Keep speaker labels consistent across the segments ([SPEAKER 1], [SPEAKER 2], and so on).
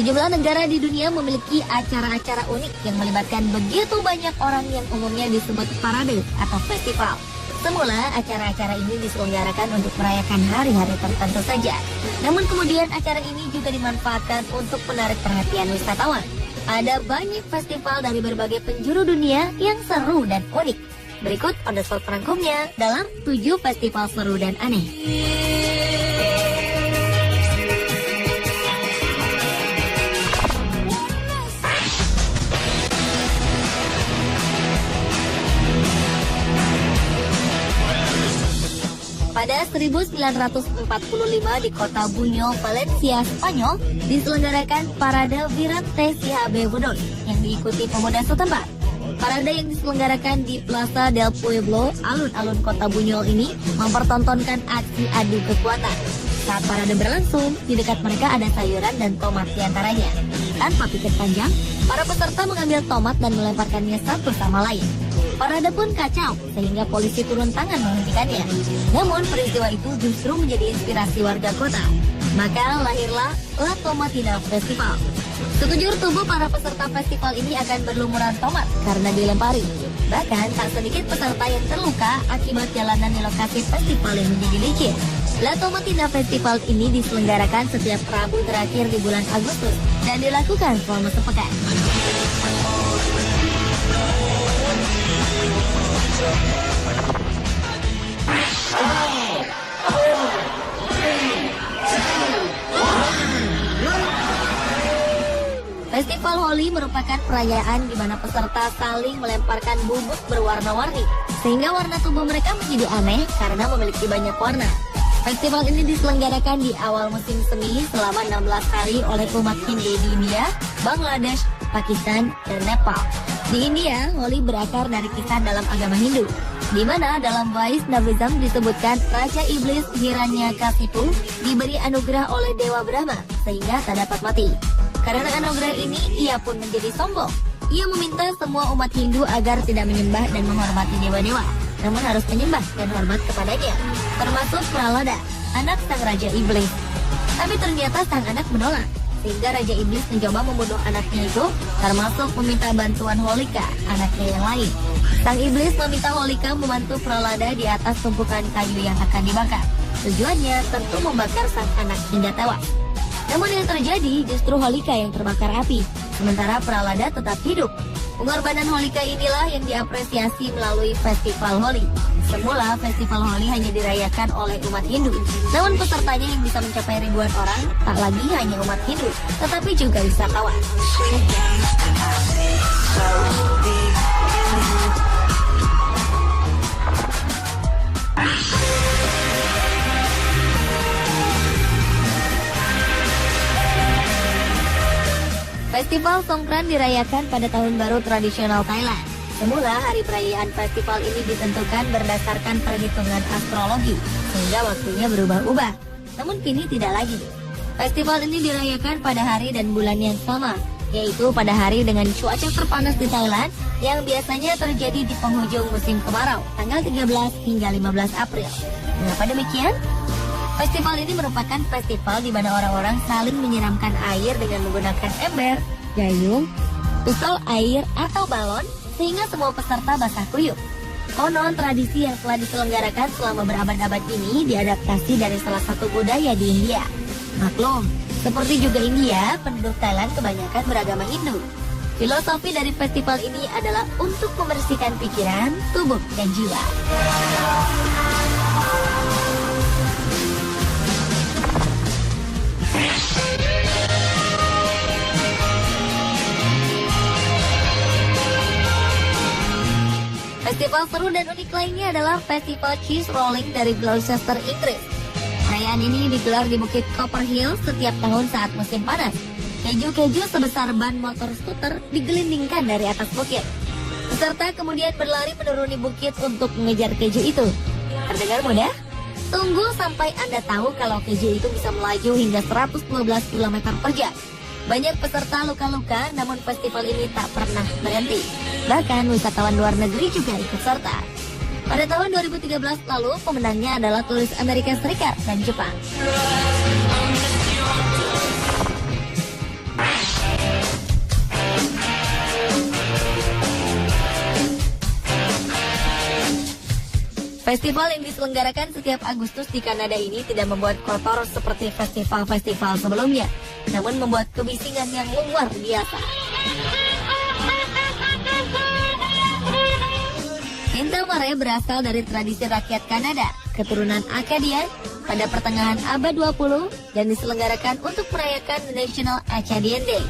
[SPEAKER 1] Sejumlah negara di dunia memiliki acara-acara unik yang melibatkan begitu banyak orang yang umumnya disebut parade atau festival. Semula, acara-acara ini diselenggarakan untuk merayakan hari-hari tertentu saja. Namun kemudian acara ini juga dimanfaatkan untuk menarik perhatian wisatawan. Ada banyak festival dari berbagai penjuru dunia yang seru dan unik. Berikut on the spot perangkumnya dalam 7 festival seru dan aneh. Pada 1945 di kota Buñol, Valencia, Spanyol, diselenggarakan Parade Virante CHB Budol yang diikuti pemuda setempat. Parade yang diselenggarakan di Plaza del Pueblo, alun-alun kota Buñol ini mempertontonkan aksi adu kekuatan. Saat parade berlangsung, di dekat mereka ada sayuran dan tomat di antaranya. Tanpa pikir panjang, para peserta mengambil tomat dan melemparkannya satu sama lain. Parade pun kacau, sehingga polisi turun tangan menghentikannya. Namun peristiwa itu justru menjadi inspirasi warga kota. Maka lahirlah La Tomatina Festival. Sekujur tubuh para peserta festival ini akan berlumuran tomat karena dilempari. Bahkan tak sedikit peserta yang terluka akibat jalanan di lokasi festival yang menjadi licin. La Tomatina Festival ini diselenggarakan setiap Rabu terakhir di bulan Agustus dan dilakukan selama sepekan. Festival Holi merupakan perayaan di mana peserta saling melemparkan bubuk berwarna-warni, sehingga warna tubuh mereka menjadi aneh karena memiliki banyak warna. Festival ini diselenggarakan di awal musim semi selama 16 hari oleh umat Hindu di India, Bangladesh, Pakistan, dan Nepal. Di India, Holi berakar dari kisah dalam agama Hindu, di mana dalam Vaishnavism disebutkan Raja Iblis Hiranyakasipu diberi anugerah oleh Dewa Brahma sehingga tak dapat mati. Karena anugerah ini, ia pun menjadi sombong. Ia meminta semua umat Hindu agar tidak menyembah dan menghormati dewa-dewa, namun harus menyembah dan hormat kepadanya, termasuk Prahlada, anak sang Raja Iblis. Tapi ternyata sang anak menolak, sehingga Raja Iblis mencoba membunuh anaknya itu, termasuk meminta bantuan Holika, anaknya yang lain. Sang Iblis meminta Holika membantu Prahlada di atas tumpukan kayu yang akan dibakar. Tujuannya tentu membakar sang anak hingga tewas. Namun yang terjadi justru Holika yang terbakar api, sementara Prahlada tetap hidup. Pengorbanan Holika inilah yang diapresiasi melalui Festival Holi. Semula Festival Holi hanya dirayakan oleh umat Hindu, namun pesertanya yang bisa mencapai ribuan orang tak lagi hanya umat Hindu, tetapi juga wisatawan. Festival Songkran dirayakan pada tahun baru tradisional Thailand. Semula hari perayaan festival ini ditentukan berdasarkan perhitungan astrologi, sehingga waktunya berubah-ubah. Namun kini tidak lagi. Festival ini dirayakan pada hari dan bulan yang sama, yaitu pada hari dengan cuaca terpanas di Thailand yang biasanya terjadi di penghujung musim kemarau, tanggal 13 hingga 15 April. Mengapa demikian? Festival ini merupakan festival di mana orang-orang saling menyiramkan air dengan menggunakan ember, gayung, pistol air, atau balon, sehingga semua peserta basah kuyup. Konon tradisi yang telah diselenggarakan selama berabad-abad ini diadaptasi dari salah satu budaya di India. Maklum, seperti juga India, penduduk Thailand kebanyakan beragama Hindu. Filosofi dari festival ini adalah untuk membersihkan pikiran, tubuh, dan jiwa. Festival seru dan unik lainnya adalah Festival Cheese Rolling dari Gloucester, Inggris. Perayaan ini digelar di Bukit Copperhill setiap tahun saat musim panas. Keju-keju sebesar ban motor skuter digelindingkan dari atas bukit. Peserta kemudian berlari menuruni bukit untuk mengejar keju itu. Terdengar mudah? Tunggu sampai Anda tahu kalau keju itu bisa melaju hingga 112 km per jam. Banyak peserta luka-luka, namun festival ini tak pernah berhenti. Bahkan wisatawan luar negeri juga ikut serta. Pada tahun 2013 lalu, pemenangnya adalah turis Amerika Serikat dan Jepang. Festival yang diselenggarakan setiap Agustus di Kanada ini tidak membuat kotor seperti festival-festival sebelumnya, namun membuat kebisingan yang luar biasa. Tinta Mare berasal dari tradisi rakyat Kanada, keturunan Acadian, pada pertengahan abad 20 dan diselenggarakan untuk merayakan The National Acadian Day.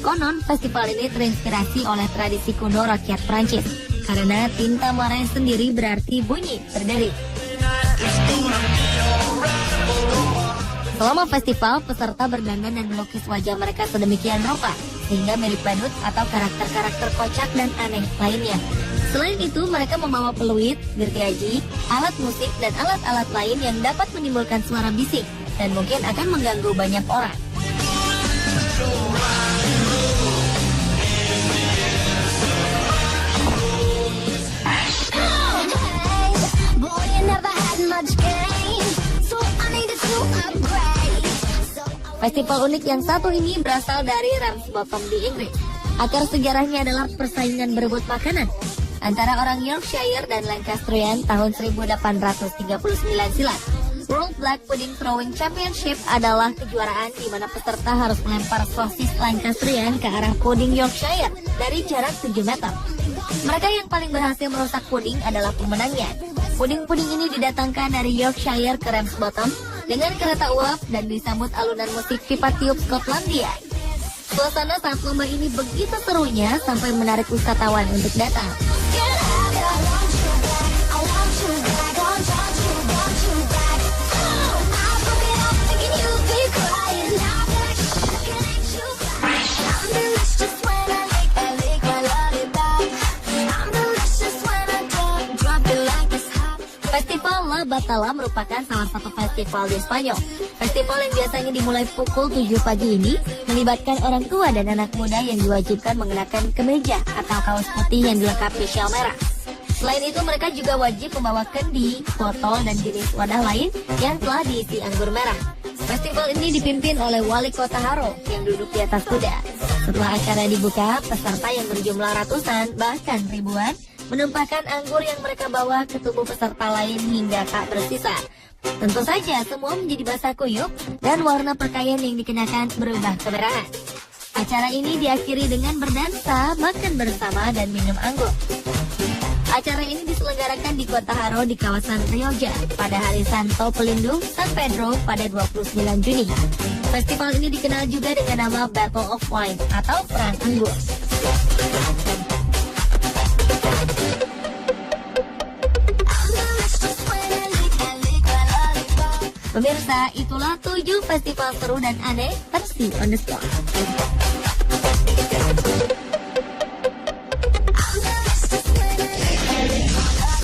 [SPEAKER 1] Konon, festival ini terinspirasi oleh tradisi kuno rakyat Prancis, karena tinta mare sendiri berarti bunyi, berderi. Selama festival, peserta berdandan dan melukis wajah mereka sedemikian rupa, sehingga mirip badut atau karakter-karakter kocak dan aneh lainnya. Selain itu, mereka membawa peluit, gergaji, alat musik, dan alat-alat lain yang dapat menimbulkan suara bising, dan mungkin akan mengganggu banyak orang. Festival unik yang satu ini berasal dari Ramsbottom di Inggris. Akar sejarahnya adalah persaingan berebut makanan antara orang Yorkshire dan Lancastrian tahun 1839 silam. World Black Pudding Throwing Championship adalah kejuaraan di mana peserta harus melempar sosis Lancastrian ke arah puding Yorkshire dari jarak 7 meter. Mereka yang paling berhasil merusak puding adalah pemenangnya. Puding-puding ini didatangkan dari Yorkshire ke Ramsbottom dengan kereta uap dan disambut alunan musik pipa tiup Skotlandia. Suasana saat lomba ini begitu serunya sampai menarik wisatawan untuk datang. Festival La Batalla merupakan salah satu festival di Spanyol. Festival yang biasanya dimulai pukul 7 pagi ini melibatkan orang tua dan anak muda yang diwajibkan mengenakan kemeja atau kaos putih yang dilengkapi syal merah. Selain itu, mereka juga wajib membawa kendi, botol, dan jenis wadah lain yang telah diisi anggur merah. Festival ini dipimpin oleh Wali Kota Haro yang duduk di atas kuda. Setelah acara dibuka, peserta yang berjumlah ratusan bahkan ribuan menumpahkan anggur yang mereka bawa ke tubuh peserta lain hingga tak bersisa. Tentu saja semua menjadi basah kuyup dan warna pakaian yang dikenakan berubah kemerahan. Acara ini diakhiri dengan berdansa, makan bersama, dan minum anggur. Acara ini diselenggarakan di Kota Haro di kawasan Rioja pada hari Santo Pelindung San Pedro pada 29 Juni. Festival ini dikenal juga dengan nama Battle of Wine atau Perang Anggur. Pemirsa, itulah 7 festival seru dan aneh versi On The Spot.